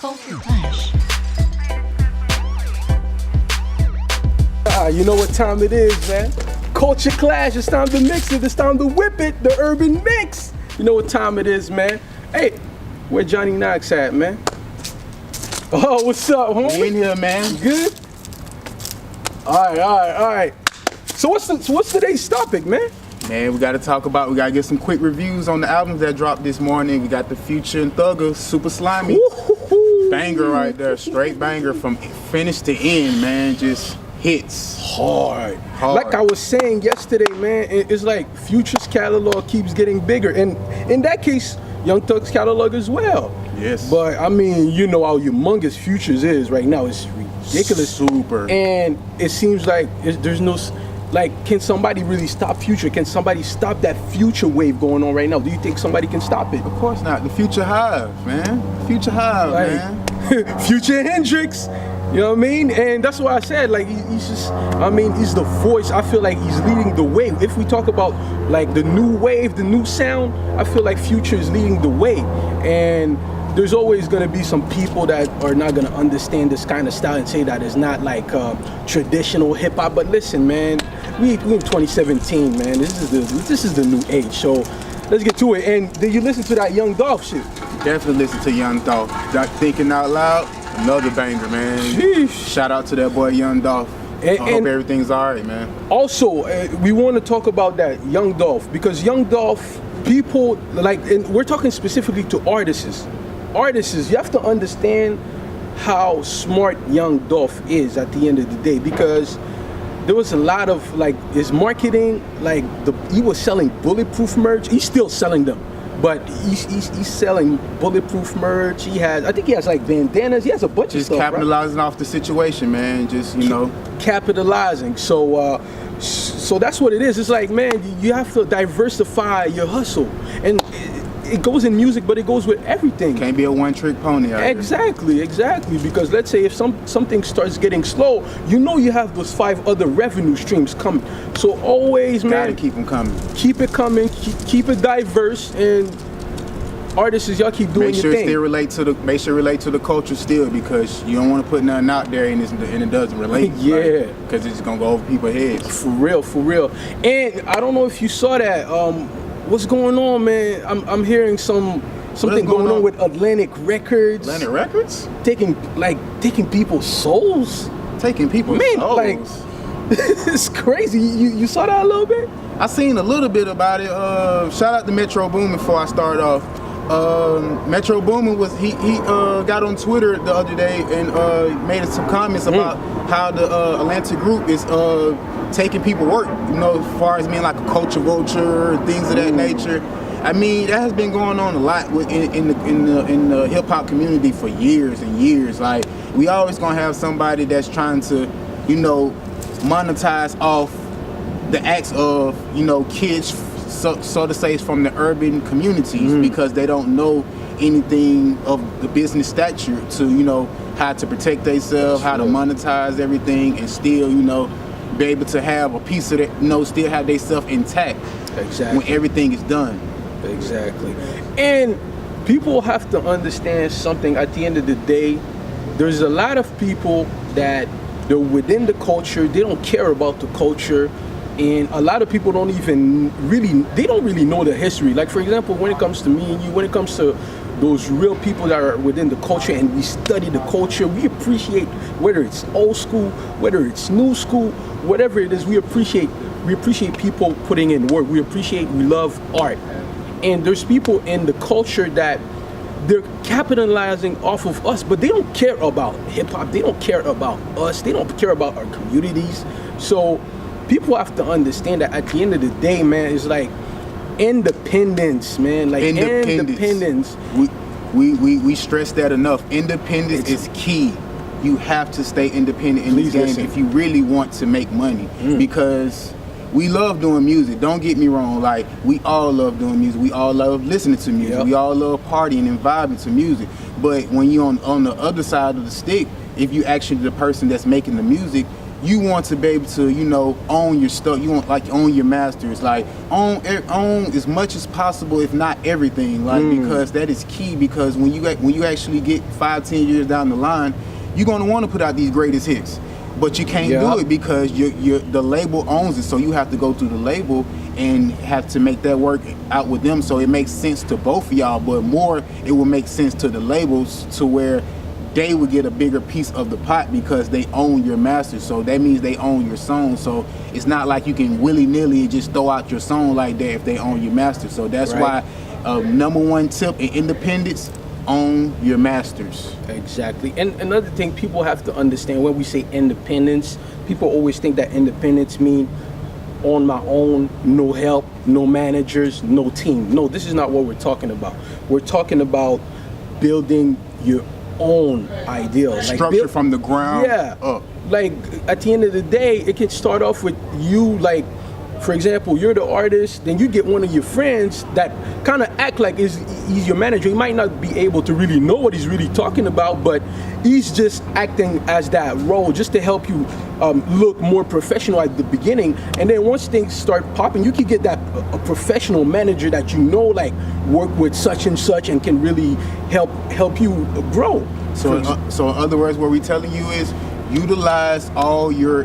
Culture Klash. You know what time it is, man. Culture Clash, it's time to mix it, it's time to whip it, the urban mix. You know what time it is, man. Hey, where Johnny Knox at, man? Oh, what's up, homie? We in here, man. Good? All right. So what's today's topic, man? Man, we gotta get some quick reviews on the albums that dropped this morning. We got the Future and Thugger, Super Slimy. Woo-hoo-hoo. Banger right there, straight banger from finish to end, man. Just hits. Hard. Like I was saying yesterday, man, it's like Future's catalog keeps getting bigger. And in that case, Young Thug's catalog as well. Yes. But I mean, you know how humongous Future's is right now. It's ridiculous. Super. And it seems like there's no, like, can somebody really stop Future? Can somebody stop that Future wave going on right now? Do you think somebody can stop it? Of course not. The Future Hive, man. Future Hive, man. Future Hendrix. You know what I mean? And that's why I said, like, he's just, I mean, he's the voice. I feel like he's leading the way. If we talk about, like, the new wave, the new sound, I feel like Future is leading the way. And there's always going to be some people that are not going to understand this kind of style and say that it's not, like, traditional hip-hop. But listen, man, we in 2017, man. This is the new age. So let's get to it. And did you listen to that Young Dolph shit? Definitely listen to Young Dolph. That Thinking Out Loud, another banger, man. Sheesh. Shout out to that boy Young Dolph. I hope everything's all right, man. Also, we want to talk about that Young Dolph, because Young Dolph, people like, and we're talking specifically to artists. You have to understand how smart Young Dolph is at the end of the day, because there was a lot of, like, his marketing, like, he was selling bulletproof merch. He's still selling them, but he's selling bulletproof merch. I think he has like bandanas. He has a bunch of stuff. Just capitalizing off the situation, man. Just, you know, capitalizing. So that's what it is. It's like, man, you have to diversify your hustle, and it goes in music, but it goes with everything. Can't be a one-trick pony out Exactly. Because let's say if something starts getting slow, you know you have those 5 other revenue streams coming. So always, man, gotta keep them coming. Keep it coming. Keep it diverse, and artists, y'all keep doing your thing. Make sure it relate to the culture still, because you don't want to put nothing out there and it doesn't relate. Yeah. Because it's gonna go over people's heads. For real. And I don't know if you saw that. What's going on, man? I'm hearing something going on with Atlantic Records. Atlantic Records? Taking people's souls. Taking people's souls. Like, it's crazy. You saw that a little bit? I seen a little bit about it. Shout out to Metro Boomin before I start off. Metro Boomin he got on Twitter the other day and made some comments about how the Atlantic Group is taking people work, you know, as far as being like a culture vulture, things of that nature. I mean, that has been going on a lot in the hip hop community for years and years. Like, we always gonna have somebody that's trying to, you know, monetize off the acts of, you know, kids, so to say, from the urban communities, because they don't know anything of the business stature to, you know, how to protect themselves, how to monetize everything, and still, you know, be able to have a piece of it, you know, still have themselves intact. Exactly. When everything is done. Exactly. And people have to understand something. At the end of the day, there's a lot of people that they're within the culture, they don't care about the culture, and a lot of people don't really know the history. Like, for example, when it comes to me and you, when it comes to those real people that are within the culture and we study the culture, we appreciate, whether it's old school, whether it's new school, whatever it is, we appreciate people putting in work. We love art. And there's people in the culture that they're capitalizing off of us, but they don't care about hip hop. They don't care about us. They don't care about our communities. So people have to understand that at the end of the day, man, it's like independence, man. Like independence. We stress that enough. Independence is key. You have to stay independent in this game if you really want to make money. Because we love doing music. Don't get me wrong. Like, we all love doing music. We all love listening to music. Yep. We all love partying and vibing to music. But when you're on the other side of the stick, if you actually the person that's making the music, you want to be able to, own your stuff. You want own your masters, own as much as possible, if not everything, because that is key. Because when you actually get 5-10 years down the line, you're gonna want to put out these greatest hits, but you can't do it because the label owns it. So you have to go through the label and have to make that work out with them. So it makes sense to both of y'all, but more it will make sense to the labels to where they would get a bigger piece of the pot because they own your master. So that means they own your song. So it's not like you can willy-nilly just throw out your song like that if they own your master. So that's why number one tip in independence, own your masters. Exactly. And another thing people have to understand, when we say independence, people always think that independence mean on my own, no help, no managers, no team. No, this is not what we're talking about. We're talking about building your own ideals, structure from the ground up. Like at the end of the day, it can start off with you, like for example, you're the artist, then you get one of your friends that kind of act like he's your manager. He might not be able to really know what he's really talking about, but he's just acting as that role just to help you look more professional at the beginning. And then once things start popping, you can get that a professional manager that like work with such and such and can really help you grow. So in other words, what we're telling you is utilize all your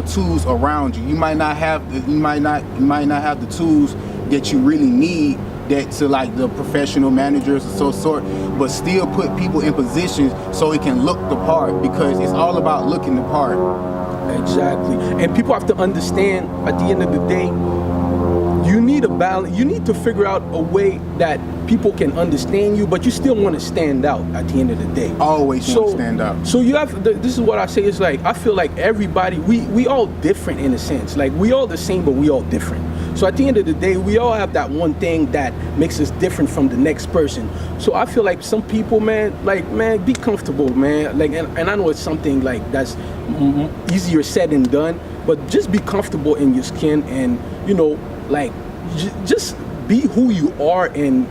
tools around you. You might not have the tools that you really need that to the professional managers or sort, but still put people in positions so it can look the part, because it's all about looking the part. Exactly. And people have to understand at the end of the day, you need a balance. You need to figure out a way that people can understand you, but you still want to stand out at the end of the day. Always want to stand out. So you have, this is what I say, is I feel like everybody, we all different in a sense. We all the same, but we all different. So at the end of the day, we all have that one thing that makes us different from the next person. So I feel like some people, man, be comfortable, man. And I know it's something that's easier said than done, but just be comfortable in your skin and, just be who you are and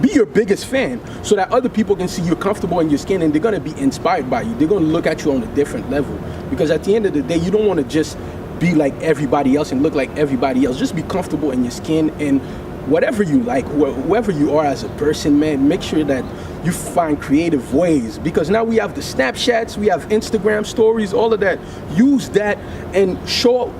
be your biggest fan so that other people can see you're comfortable in your skin and they're going to be inspired by you. They're going to look at you on a different level, because at the end of the day, you don't want to just be like everybody else and look like everybody else. Just be comfortable in your skin, and whatever you like, whoever you are as a person, man, make sure that you find creative ways, because now we have the Snapchats, we have Instagram stories, all of that. Use that and show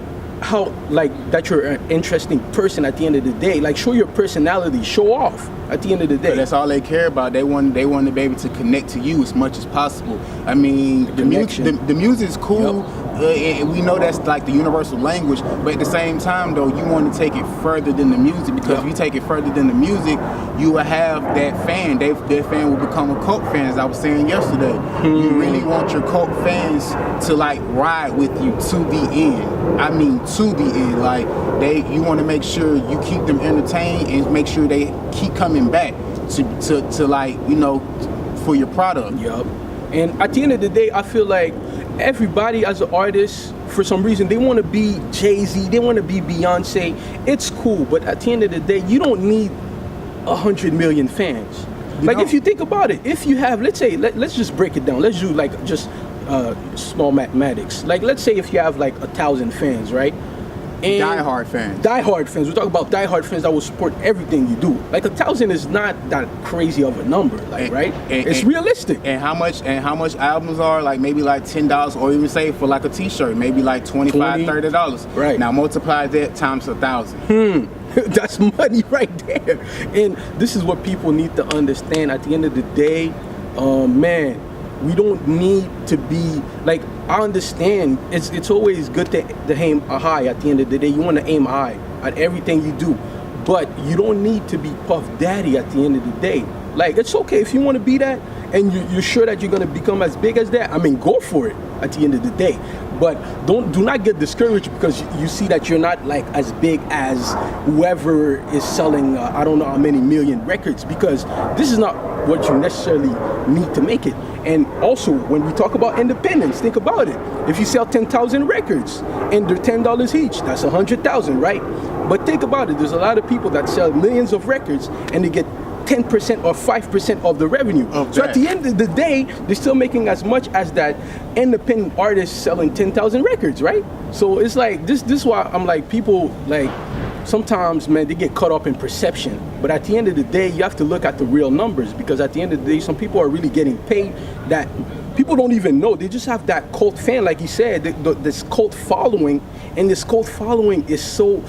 how that you're an interesting person at the end of the day. Show your personality, show off at the end of the day. But that's all they care about. They want to be able to connect to you as much as possible. I mean, the music is cool. Yep. We know that's the universal language, but at the same time though, you want to take it further than the music, because if you take it further than the music, you will have that fan. That fan will become a cult fan, as I was saying yesterday. You really want your cult fans to ride with you to the end. I mean, to the end. You want to make sure you keep them entertained and make sure they keep coming back to for your product. Yup. And at the end of the day, I feel like everybody as an artist, for some reason, they want to be Jay-Z, they want to be Beyonce. It's cool, but at the end of the day, you don't need 100 million fans. If you think about it, if you have, let's say, let's just break it down. Let's do just small mathematics. Let's say if you have 1,000 fans, right? And diehard fans. Diehard fans. We're talking about diehard fans that will support everything you do. 1,000 is not that crazy of a number, right? It's realistic. And how much albums are maybe $10, or even say for a T-shirt, maybe $25, $30. Right. Now multiply that times 1,000. That's money right there. And this is what people need to understand. At the end of the day, man, we don't need to be I understand it's always good to aim high. At the end of the day, you want to aim high at everything you do, but you don't need to be Puff Daddy at the end of the day. It's okay if you want to be that and you're sure that you're going to become as big as that. I mean, go for it at the end of the day, but do not get discouraged because you see that you're not as big as whoever is selling I don't know how many million records, because this is not what you necessarily need to make it. And also, when we talk about independence, think about it. If you sell 10,000 records and they're $10 each, that's 100,000, right? But think about it. There's a lot of people that sell millions of records and they get 10% or 5% of the revenue. So at the end of the day, they're still making as much as that independent artist selling 10,000 records, right? So it's like, this is why I'm like, people like, sometimes, man, they get caught up in perception. But at the end of the day, you have to look at the real numbers, because at the end of the day, some people are really getting paid that people don't even know. They just have that cult fan, like you said, this cult following. And this cult following is so,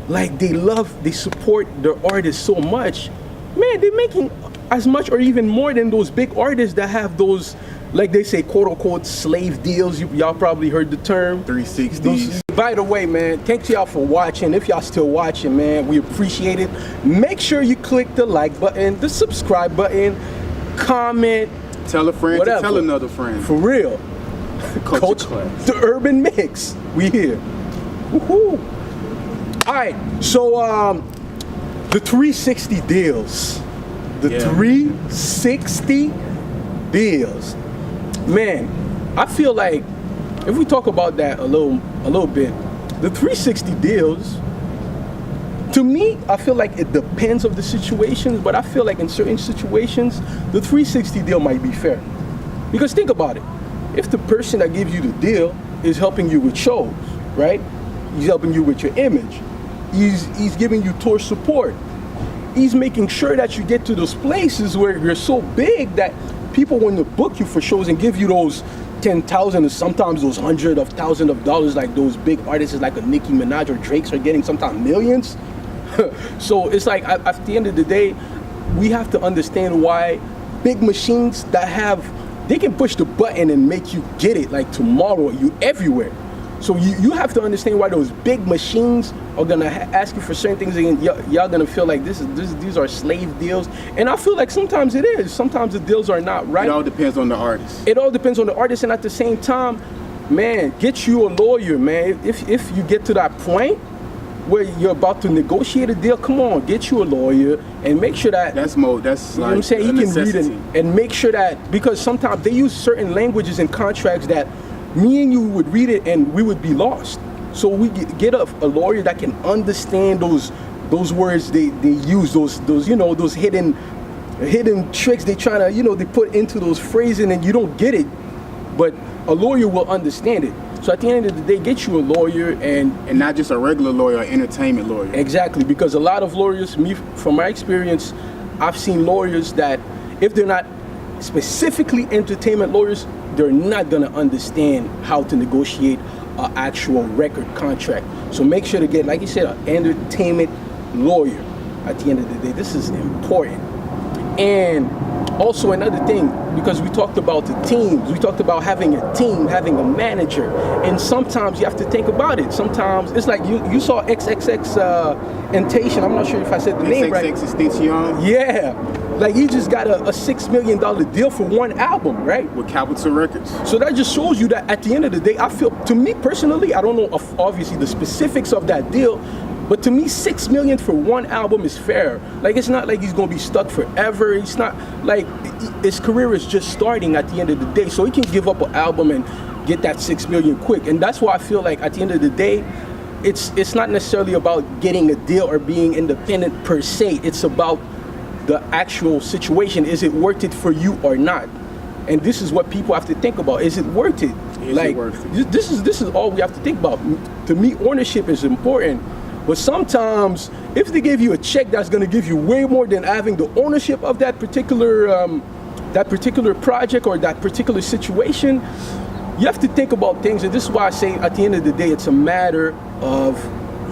like, they support their artists so much. Man, they're making as much or even more than those big artists that have those, like they say, quote unquote, slave deals. Y'all probably heard the term. 360s. By the way, man, thanks y'all for watching. If y'all still watching, man, we appreciate it. Make sure you click the like button, the subscribe button, comment. Tell a friend whatever. to tell another friend. For real. Culture Clash. The Urban Mix. We here. Woohoo. All right, so the 360 deals. The 360 deals. Man, I feel like if we talk about that a little bit, the 360 deals, to me, I feel like it depends of the situations, but I feel like in certain situations, the 360 deal might be fair. Because think about it. If the person that gives you the deal is helping you with shows, right? He's helping you with your image. He's giving you tour support. He's making sure that you get to those places where you're so big that people want to book you for shows and give you those 10,000 or sometimes those hundreds of thousands of dollars, like those big artists like a Nicki Minaj or Drake's are getting sometimes millions. So it's like at the end of the day, we have to understand why big machines they can push the button and make you get it like tomorrow, you everywhere. So you have to understand why those big machines are gonna ask you for certain things, and y'all gonna feel like these are slave deals. And I feel like sometimes it is. Sometimes the deals are not right. It all depends on the artist. It all depends on the artist, and at the same time, man, get you a lawyer, man. If you get to that point where you're about to negotiate a deal, come on, get you a lawyer and make sure that that's you know like what I'm saying, he can read it and make sure that, because sometimes they use certain languages in contracts that me and you would read it and we would be lost. So we get a lawyer that can understand those words they use, those you know, those hidden tricks they trying to, you know, they put into those phrases and you don't get it, but a lawyer will understand it. So at the end of the day, get you a lawyer and not just a regular lawyer, an entertainment lawyer. Exactly, because a lot of lawyers, from my experience, I've seen lawyers that if they're not specifically entertainment lawyers, they're not gonna understand how to negotiate an actual record contract. So make sure to get, like you said, an entertainment lawyer at the end of the day. This is important. And also another thing, because we talked about the teams, we talked about having a team, having a manager, and sometimes you have to think about it. Sometimes it's like you saw XXX Temptation. I'm not sure if I said the name right. XXX. Yeah, like he just got a $6 million deal for one album, right? With Capital Records. So that just shows you that at the end of the day, I feel, to me personally, I don't know of obviously the specifics of that deal, but to me, $6 million for one album is fair. Like, it's not like he's gonna be stuck forever. It's not like his career is just starting at the end of the day. So he can give up an album and get that $6 million quick. And that's why I feel like at the end of the day, it's not necessarily about getting a deal or being independent per se. It's about the actual situation. Is it worth it for you or not? And this is what people have to think about. Is it worth it? Is it worth it? This is all we have to think about. To me, ownership is important. But sometimes, if they give you a check that's going to give you way more than having the ownership of that particular project or that particular situation, you have to think about things. And this is why I say, at the end of the day, it's a matter of,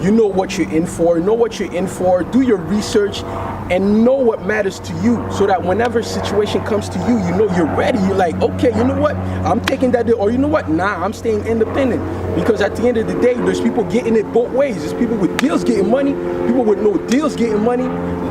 you know what you're in for, do your research, and know what matters to you, so that whenever a situation comes to you, you know you're ready. You're like, okay, you know what, I'm taking that deal, or you know what, nah, I'm staying independent. Because at the end of the day, there's people getting it both ways. There's people with deals getting money, people with no deals getting money.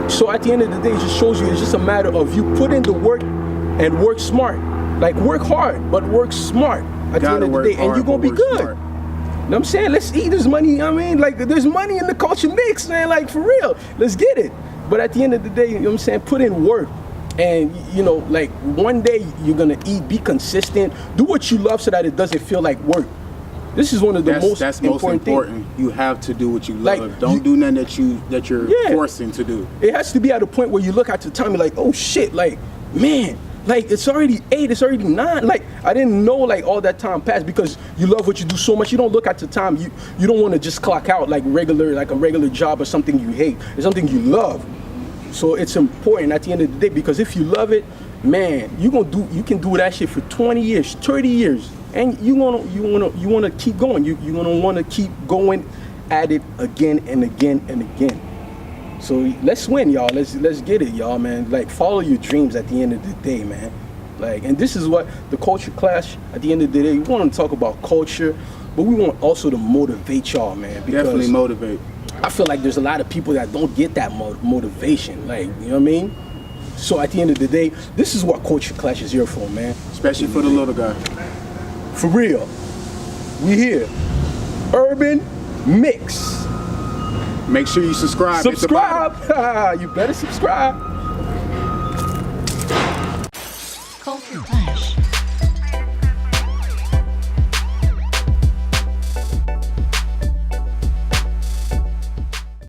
So at the end of the day, it just shows you it's just a matter of you put in the work and work smart. Like, work hard, but work smart at the end of the day, and you're gonna be good. Smart. You know what I'm saying? Let's eat this money. I mean, like, there's money in the culture mix, man. Like, for real. Let's get it. But at the end of the day, you know what I'm saying? Put in work. And, you know, like, one day you're going to eat, be consistent, do what you love so that it doesn't feel like work. This is one of the most That's important things. You have to do what you Like, love. Don't do nothing that you're Yeah. forcing to do. It has to be at a point where you look at the time, you're like, oh shit, like, man, like it's already 8, it's already 9. Like, I didn't know like all that time passed because you love what you do so much. You don't look at the time. You don't want to just clock out like a regular job or something you hate. It's something you love. So it's important at the end of the day because if you love it, man, you can do that shit for 20 years, 30 years. And you wanna keep going. You're gonna wanna keep going at it again and again and again. So let's win, y'all. Let's get it, y'all, man. Like, follow your dreams at the end of the day, man. Like, and this is what the Culture Clash. At the end of the day, we want to talk about culture, but we want also to motivate y'all, man. Because Definitely motivate. I feel like there's a lot of people that don't get that motivation. Like, you know what I mean? So at the end of the day, this is what Culture Clash is here for, man. Especially for the little guy. For real. We here. Urban Mix. Make sure you subscribe. Subscribe. You better subscribe. Culture Klash.